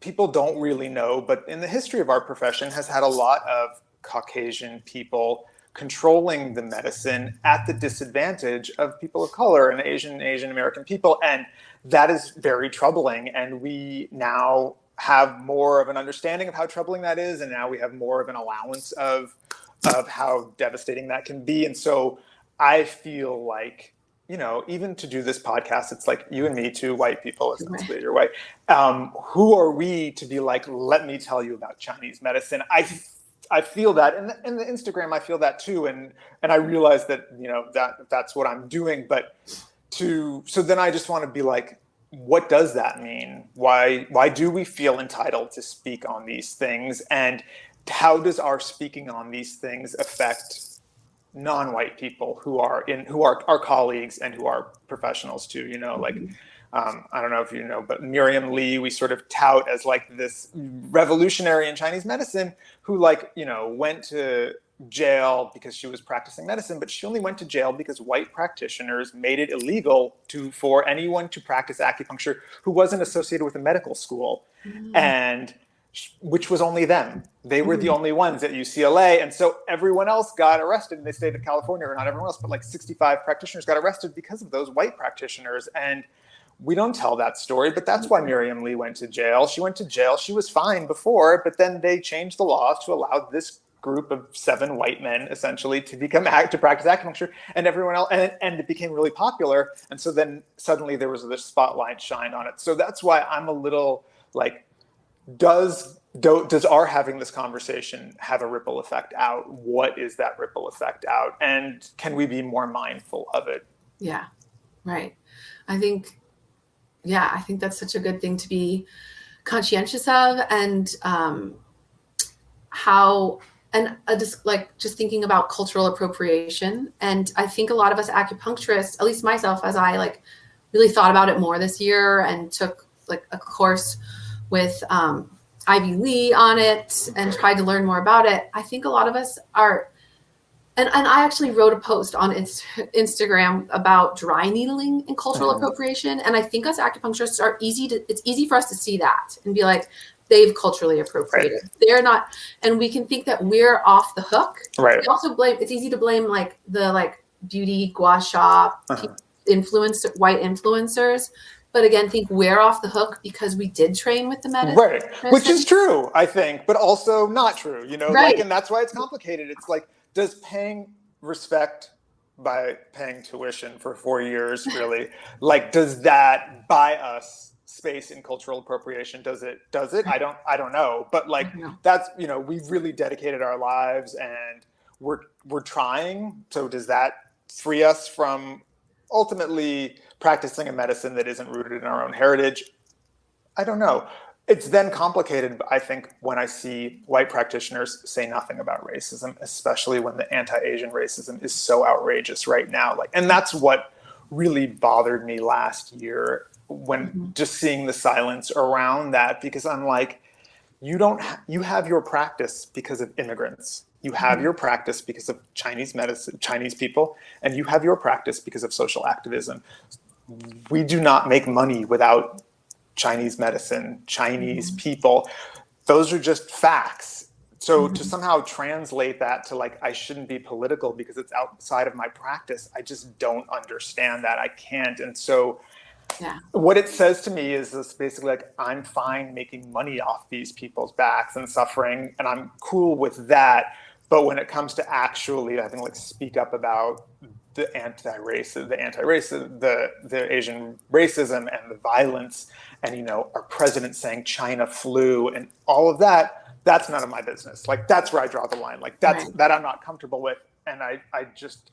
people don't really know, but in the history of our profession has had a lot of Caucasian people controlling the medicine at the disadvantage of people of color and Asian American people. And that is very troubling. And we now have more of an understanding of how troubling that is. And now we have more of an allowance of how devastating that can be. And so I feel like, even to do this podcast, it's like you and me, two white people, essentially, you're white. Who are we to be let me tell you about Chinese medicine? I feel that, and in the Instagram, I feel that too, and I realize that that's what I'm doing. But so then I just want to be what does that mean? Why do we feel entitled to speak on these things, and how does our speaking on these things affect non-white people who are our colleagues and who are professionals too? I don't know if you know, but Miriam Lee, we sort of tout as this revolutionary in Chinese medicine who went to jail because she was practicing medicine, but she only went to jail because white practitioners made it illegal for anyone to practice acupuncture who wasn't associated with a medical school. And which was only them. They were the only ones at UCLA. And so everyone else got arrested in the state of California, or not everyone else, but 65 practitioners got arrested because of those white practitioners. And we don't tell that story, but that's why Miriam Lee went to jail. She went to jail. She was fine before, but then they changed the laws to allow this group of 7 white men essentially to practice acupuncture, and everyone else, and it became really popular. And so then suddenly there was this spotlight shined on it. So that's why I'm a little does our having this conversation have a ripple effect out? What is that ripple effect out? And can we be more mindful of it? Yeah, right. I think that's such a good thing to be conscientious of, and just thinking about cultural appropriation. And I think a lot of us acupuncturists, at least myself, as I really thought about it more this year and took a course with Ivy Lee on it and tried to learn more about it. I think a lot of us are, And I actually wrote a post on Instagram about dry needling and cultural appropriation. And I think us acupuncturists it's easy for us to see that and be like, they've culturally appropriated. Right. They're not, and we can think that we're off the hook. Right. We also it's easy to blame like the beauty gua sha white influencers. But again, think we're off the hook because we did train with the medicine. Right. Which is true, I think, but also not true, right. And that's why it's complicated. It's like, does paying respect by paying tuition for 4 years really, does that buy us space in cultural appropriation? Does it? I don't know. But that's, we've really dedicated our lives and we're trying. So does that free us from ultimately practicing a medicine that isn't rooted in our own heritage? I don't know. It's then complicated, I think, when I see white practitioners say nothing about racism, especially when the anti-Asian racism is so outrageous right now. And that's what really bothered me last year when just seeing the silence around that, because I'm like, you have your practice because of immigrants. You have your practice because of Chinese medicine, Chinese people, and you have your practice because of social activism. We do not make money without Chinese medicine, Chinese people. Those are just facts. So to somehow translate that to I shouldn't be political because it's outside of my practice, I just don't understand that. I can't. And so what it says to me is this basically I'm fine making money off these people's backs and suffering, and I'm cool with that. But when it comes to actually, I think, speak up about the anti-racist, the Asian racism and the violence, and I our president saying China flu and all of that, that's none of my business. Like, that's where I draw the line. Like, that's right. That I'm not comfortable with. And I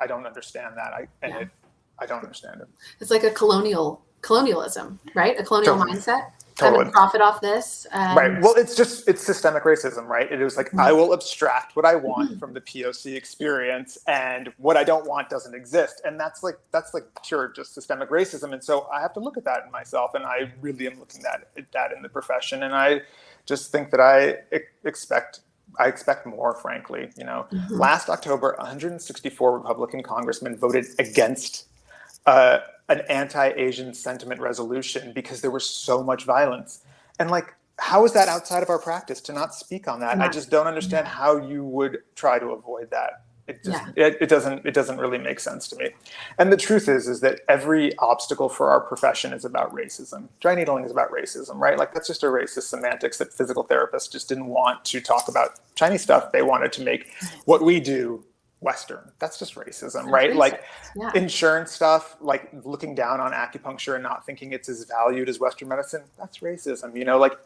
don't understand that. I don't understand it. It's like a colonialism, right? A colonial mindset. Totally. I'm gonna profit off this. Right. Well, it's systemic racism, right? It was like, I will abstract what I want from the POC experience, and what I don't want doesn't exist. And that's like pure just systemic racism. And so I have to look at that in myself, and I really am looking at that in the profession. And I just think that I expect more, frankly. Last October, 164 Republican congressmen voted against an anti-Asian sentiment resolution because there was so much violence. And how is that outside of our practice to not speak on that? I just don't understand how you would try to avoid that. It doesn't really make sense to me. And the truth is that every obstacle for our profession is about racism. Dry needling is about racism, right? That's just a racist semantics that physical therapists just didn't want to talk about Chinese stuff. They wanted to make what we do Western. That's just racism, right? Insurance stuff, looking down on acupuncture and not thinking it's as valued as Western medicine, that's racism.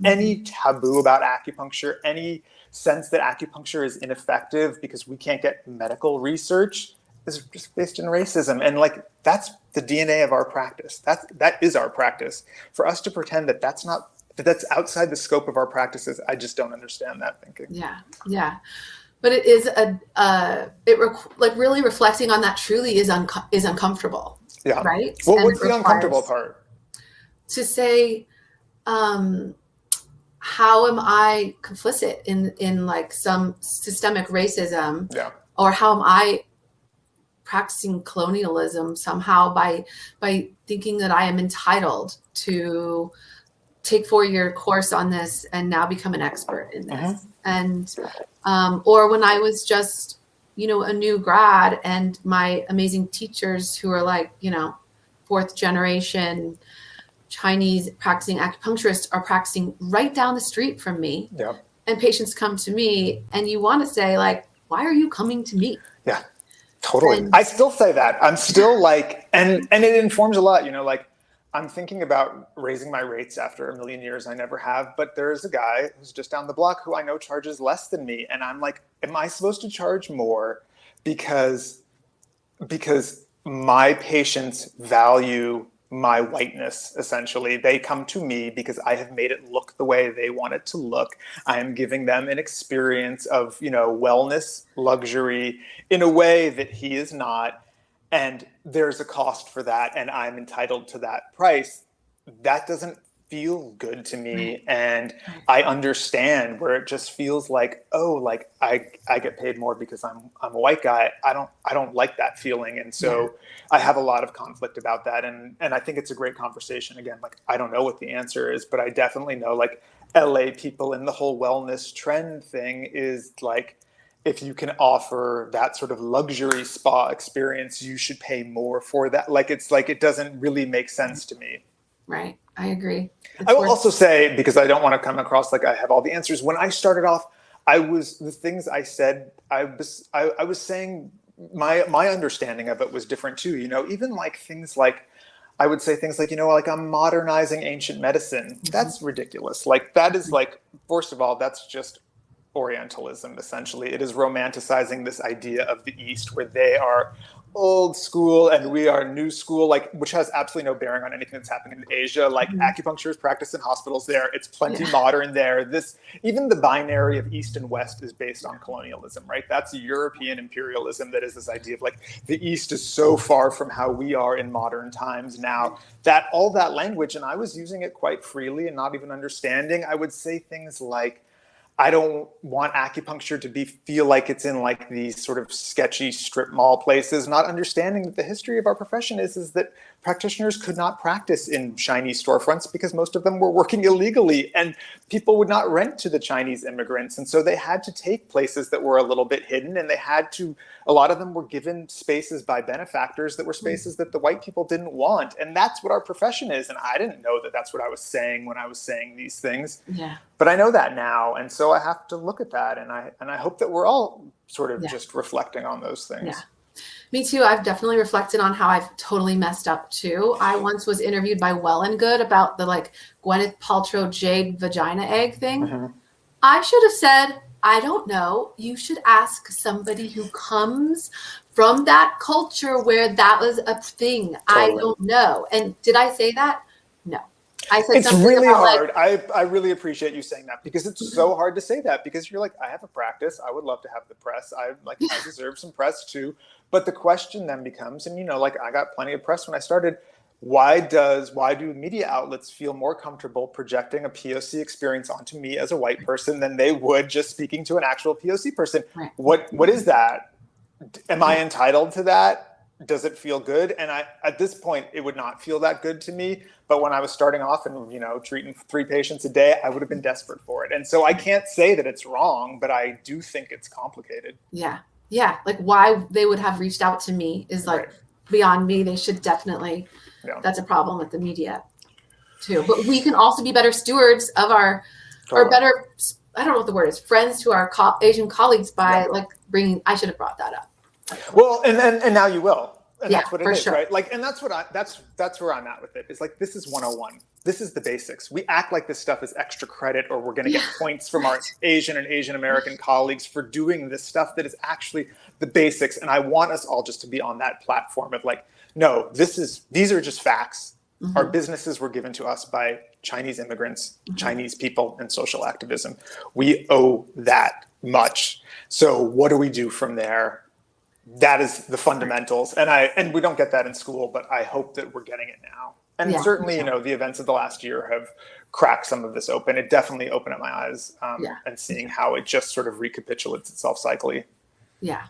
Any taboo about acupuncture, any sense that acupuncture is ineffective because we can't get medical research is just based in racism. And that's the DNA of our practice. That is our practice. For us to pretend that that's outside the scope of our practices, I just don't understand that thinking. Yeah. But it is really reflecting on that truly is uncomfortable. Yeah. Right. Well, what's the uncomfortable part? To say, how am I complicit in some systemic racism? Yeah. Or how am I practicing colonialism somehow by thinking that I am entitled to take 4-year course on this and now become an expert in this. And or when I was just a new grad, and my amazing teachers who are 4th generation Chinese practicing acupuncturists are practicing right down the street from me. Yeah. And patients come to me, and you want to say why are you coming to me? Yeah, totally. And I still say that. I'm still and it informs a lot, I'm thinking about raising my rates after a million years. I never have, but there is a guy who's just down the block who I know charges less than me. And I'm like, am I supposed to charge more because my patients value my whiteness, essentially? They come to me because I have made it look the way they want it to look. I am giving them an experience of, wellness, luxury in a way that he is not. And there's a cost for that, and I'm entitled to that price. That doesn't feel good to me, and I understand where it just feels like, oh, like I get paid more because I'm a white guy. I don't like that feeling, and so I have a lot of conflict about that, and I think it's a great conversation. Again, like I don't know what the answer is, but I definitely know like LA people and the whole wellness trend thing is like, if you can offer that sort of luxury spa experience, you should pay more for that. Like it's like it doesn't really make sense to me. Right. I agree. I will also say, because I don't want to come across like I have all the answers, when I started off, the things I said, I was saying my understanding of it was different too. You know, even like things like, I would say things like, you know, like I'm modernizing ancient medicine. That's ridiculous. Like that is like, first of all, that's just Orientalism, essentially. It is romanticizing this idea of the East where they are old school and we are new school, like, which has absolutely no bearing on anything that's happening in Asia. Like acupuncturists practice in hospitals there. It's plenty modern there. Even the binary of East and West is based on colonialism, right? That's European imperialism. That is this idea of like the East is so far from how we are in modern times now. That all that language, and I was using it quite freely and not even understanding. I would say things like, I don't want acupuncture to feel like it's in like these sort of sketchy strip mall places, not understanding that the history of our profession is that practitioners could not practice in Chinese storefronts because most of them were working illegally and people would not rent to the Chinese immigrants. And so they had to take places that were a little bit hidden, and a lot of them were given spaces by benefactors that were spaces that the white people didn't want. And that's what our profession is. And I didn't know that that's what I was saying when I was saying these things. Yeah. But I know that now. And so I have to look at that. And I hope that we're all sort of just reflecting on those things. Yeah. Me too. I've definitely reflected on how I've totally messed up too. I once was interviewed by Well and Good about the like Gwyneth Paltrow jade vagina egg thing. I should have said, I don't know. You should ask somebody who comes from that culture where that was a thing. Totally. I don't know. And did I say that? No. I said it's really hard. Like, I really appreciate you saying that, because it's so hard to say that, because you're like, I have a practice. I would love to have the press. I deserve some press too. But the question then becomes, and you know, like I got plenty of press when I started. Why do media outlets feel more comfortable projecting a POC experience onto me as a white person than they would just speaking to an actual POC person? Right. What is that? Am I entitled to that? Does it feel good? And at this point, it would not feel that good to me. But when I was starting off and, you know, treating 3 patients a day, I would have been desperate for it. And so I can't say that it's wrong, but I do think it's complicated. Yeah. Yeah. Like why they would have reached out to me is like beyond me. They should definitely, that's a problem with the media too. But we can also be better stewards of or better, I don't know what the word is, friends to our Asian colleagues by like I should have brought that up. Well, and now you will. And that's what it is, sure. right? Like, and that's where I'm at with it. It's like, this is 101. This is the basics. We act like this stuff is extra credit, or we're going to get points from our Asian and Asian American colleagues for doing this stuff that is actually the basics. And I want us all just to be on that platform of like, no, these are just facts. Our businesses were given to us by Chinese immigrants, Chinese people, and social activism. We owe that much. So what do we do from there? That is the fundamentals. And we don't get that in school, but I hope that we're getting it now. And certainly, you know, the events of the last year have cracked some of this open. It definitely opened up my eyes and seeing how it just sort of recapitulates itself cyclically. Yeah.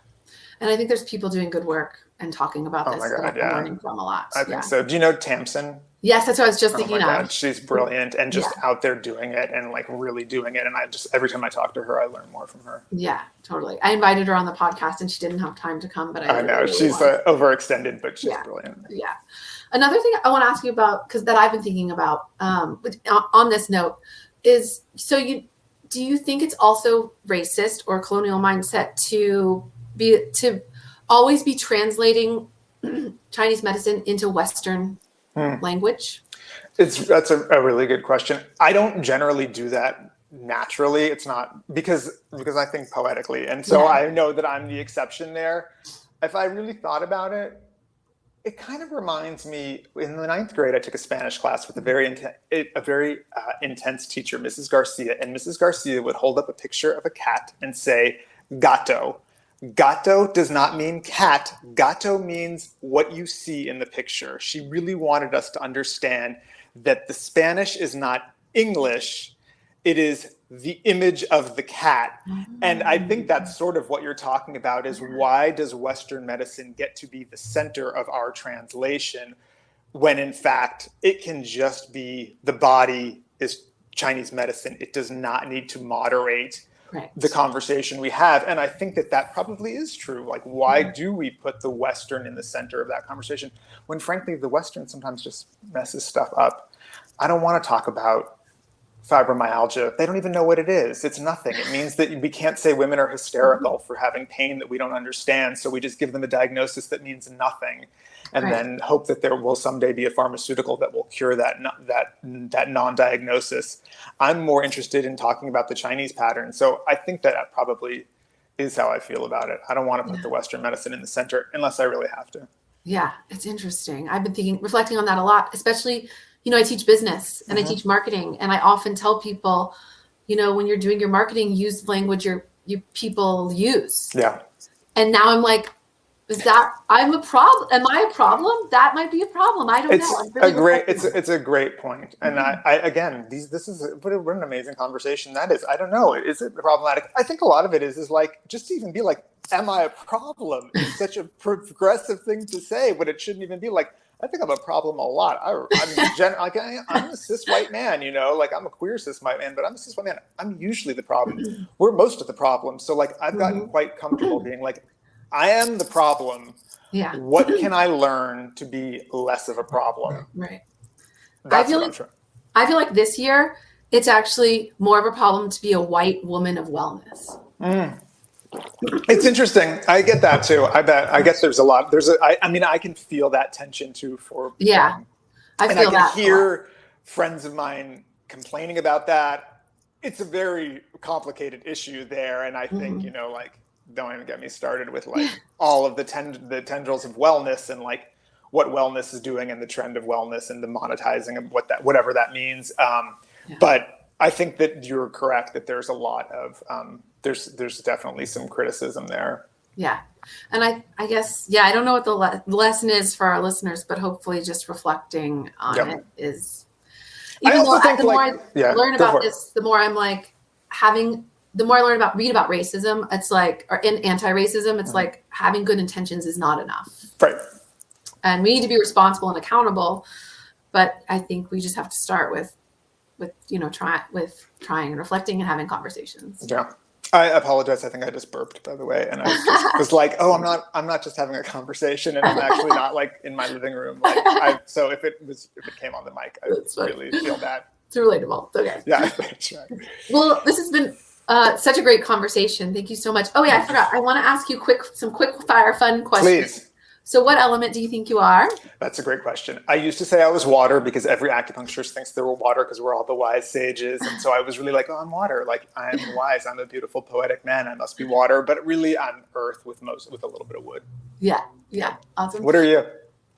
And I think there's people doing good work and talking about this that I'm learning from a lot. I think so. Do you know Tamsin? Yes, that's what I was just thinking of. God, she's brilliant and just out there doing it and like really doing it. And every time I talk to her, I learn more from her. Yeah, totally. I invited her on the podcast and she didn't have time to come, but I know really she's overextended, but she's brilliant. Yeah. Another thing I want to ask you about, because that I've been thinking about on this note is, do you think it's also racist or colonial mindset to always be translating Chinese medicine into Western language? That's a really good question. I don't generally do that naturally. It's not because I think poetically. And so I know that I'm the exception there. If I really thought about it, it kind of reminds me, in the 9th grade, I took a Spanish class with a very intense teacher, Mrs. Garcia. And Mrs. Garcia would hold up a picture of a cat and say, gato. Gato does not mean cat. Gato means what you see in the picture. She really wanted us to understand that the Spanish is not English, it is the image of the cat. And I think that's sort of what you're talking about, is why does Western medicine get to be the center of our translation when in fact it can just be the body is Chinese medicine. It does not need to moderate the conversation we have. And I think that that probably is true. Like, why do we put the Western in the center of that conversation when frankly the Western sometimes just messes stuff up? I don't want to talk about fibromyalgia. They don't even know what it is. It's nothing. It means that we can't say women are hysterical for having pain that we don't understand. So we just give them a diagnosis that means nothing, and then hope that there will someday be a pharmaceutical that will cure that non-diagnosis. I'm more interested in talking about the Chinese pattern. So I think that probably is how I feel about it. I don't want to put the Western medicine in the center unless I really have to. Yeah, it's interesting. I've been reflecting on that a lot, especially, I teach business and I teach marketing, and I often tell people, when you're doing your marketing, use language your people use. Yeah. And now I'm like, I'm a problem? Am I a problem? That might be a problem. I don't know. It's a great point. And what an amazing conversation that is. I don't know. Is it problematic? I think a lot of it is like, just to even be like, am I a problem? It's such a progressive thing to say, but it shouldn't even be like, I think I'm a problem a lot. I'm a cis white man, I'm a queer cis white man, but I'm a cis white man. I'm usually the problem. We're most of the problem. So like, I've gotten quite comfortable being like, I am the problem. Yeah. What can I learn to be less of a problem? Right. I feel like this year, it's actually more of a problem to be a white woman of wellness. It's interesting. I get that too. I guess there's a lot. I can feel that tension too I can hear friends of mine complaining about that. It's a very complicated issue there. And I think, don't even get me started with like all of the tendrils of wellness and like what wellness is doing and the trend of wellness and the monetizing of whatever that means. But I think that you're correct that there's a lot of, there's definitely some criticism there. Yeah. And I guess, I don't know what the lesson is for our listeners, but hopefully just reflecting on it is, the more I learn about this, the more I'm like the more I read about racism, it's like, or in anti-racism, it's like having good intentions is not enough. Right. And we need to be responsible and accountable. But I think we just have to start with trying and reflecting and having conversations. Yeah. I apologize. I think I just burped, by the way. And I was like, oh, I'm not just having a conversation, and I'm actually not like in my living room. So if it came on the mic, I really feel bad. It's relatable. Okay. Yeah. That's right. Well, this has been such a great conversation. Thank you so much. Oh yeah, I forgot. I want to ask you some quick fire fun questions. Please. So what element do you think you are? That's a great question. I used to say I was water because every acupuncturist thinks they were water because we're all the wise sages. And so I was really like, oh, I'm water. Like, I'm wise. I'm a beautiful poetic man. I must be water. But really, I'm earth with a little bit of wood. Yeah. Yeah. Awesome. What are you?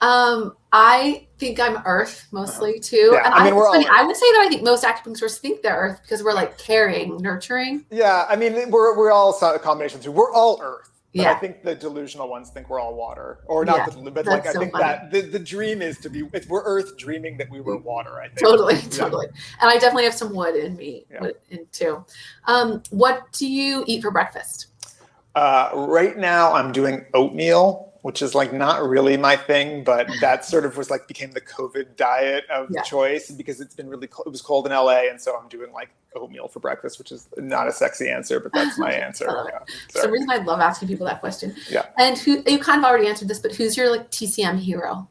I think I'm earth mostly too. Yeah, and I would say that I think most acupuncturists think they're earth because we're like caring, nurturing. Yeah. I mean, we're all a combination too. We're all earth. But I think the delusional ones think we're all water, or not. But like, I think funny. That the dream is to be. We're Earth dreaming that we were water. I think totally. And I definitely have some wood in me too. What do you eat for breakfast? Right now, I'm doing oatmeal, which is like not really my thing, but that sort of became the COVID diet of choice because it's been really cold. It was cold in LA, and so I'm doing like oatmeal for breakfast, which is not a sexy answer, but that's my answer. For some reason, I love asking people that question. Yeah. And you kind of already answered this, but who's your like TCM hero?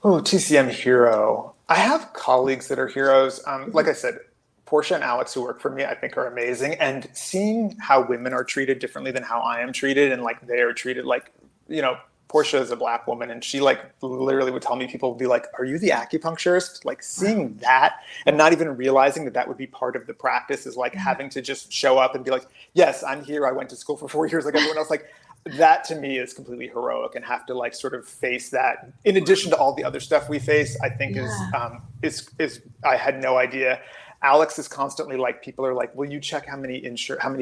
Oh, TCM hero. I have colleagues that are heroes. Like I said, Portia and Alex, who work for me, I think are amazing. And seeing how women are treated differently than how I am treated, and like they are treated like, Portia is a Black woman, and she like literally would tell me, people would be like, are you the acupuncturist? Like seeing that and not even realizing that would be part of the practice is like having to just show up and be like, yes, I'm here. I went to school for 4 years like everyone else. Like that to me is completely heroic, and have to like sort of face that in addition to all the other stuff we face, I think is I had no idea. Alex is constantly like, people are like, will you check how many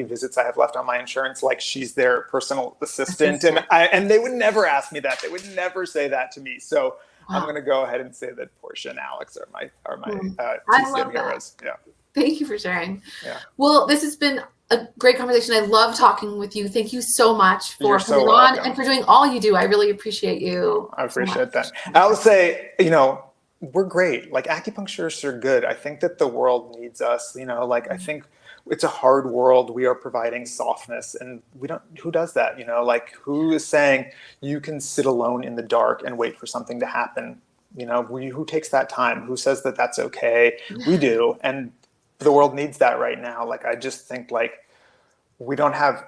visits I have left on my insurance? Like she's their personal assistant. And they would never ask me that. They would never say that to me. So I'm going to go ahead and say that Portia and Alex are my I TCM love that. heroes. Yeah. Thank you for sharing. Yeah. Well, this has been a great conversation. I love talking with you. Thank you so much for coming on and for doing all you do. I really appreciate you. I appreciate that. I'll say, we're great. Like, acupuncturists are good. I think that the world needs us. I think it's a hard world. We are providing softness, and who does that? Who is saying you can sit alone in the dark and wait for something to happen? Who takes that time? Who says that that's okay? We do. And the world needs that right now. I just think we don't have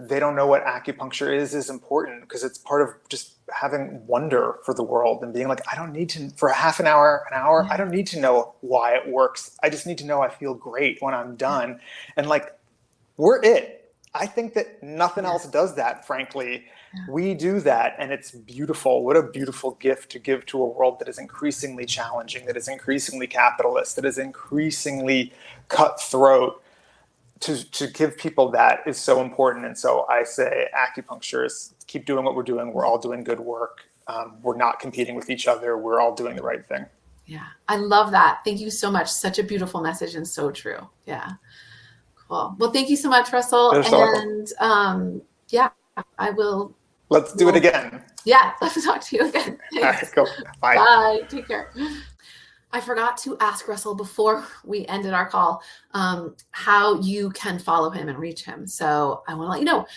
they don't know what acupuncture is important, because it's part of just having wonder for the world and being like, I don't need to, for a half an hour, I don't need to know why it works. I just need to know I feel great when I'm done. And we're it. I think that nothing else does that, frankly. We do that, and it's beautiful. What a beautiful gift to give to a world that is increasingly challenging, that is increasingly capitalist, that is increasingly cutthroat. To give people that is so important. And so I say, acupuncturists, keep doing what we're doing. We're all doing good work. We're not competing with each other. We're all doing the right thing. Yeah, I love that. Thank you so much. Such a beautiful message and so true. Yeah. Cool. Well, thank you so much, Russell. And I will. Let's do it again. Yeah, let's talk to you again. All right, cool. Bye. Bye. Take care. I forgot to ask Russell before we ended our call how you can follow him and reach him. So I want to let you know,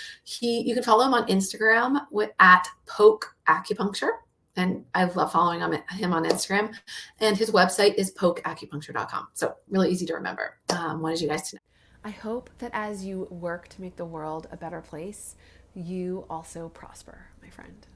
you can follow him on Instagram at Poke Acupuncture. And I love following him on Instagram. And his website is pokeacupuncture.com. So really easy to remember. Wanted you guys to know. I hope that as you work to make the world a better place, you also prosper, my friend.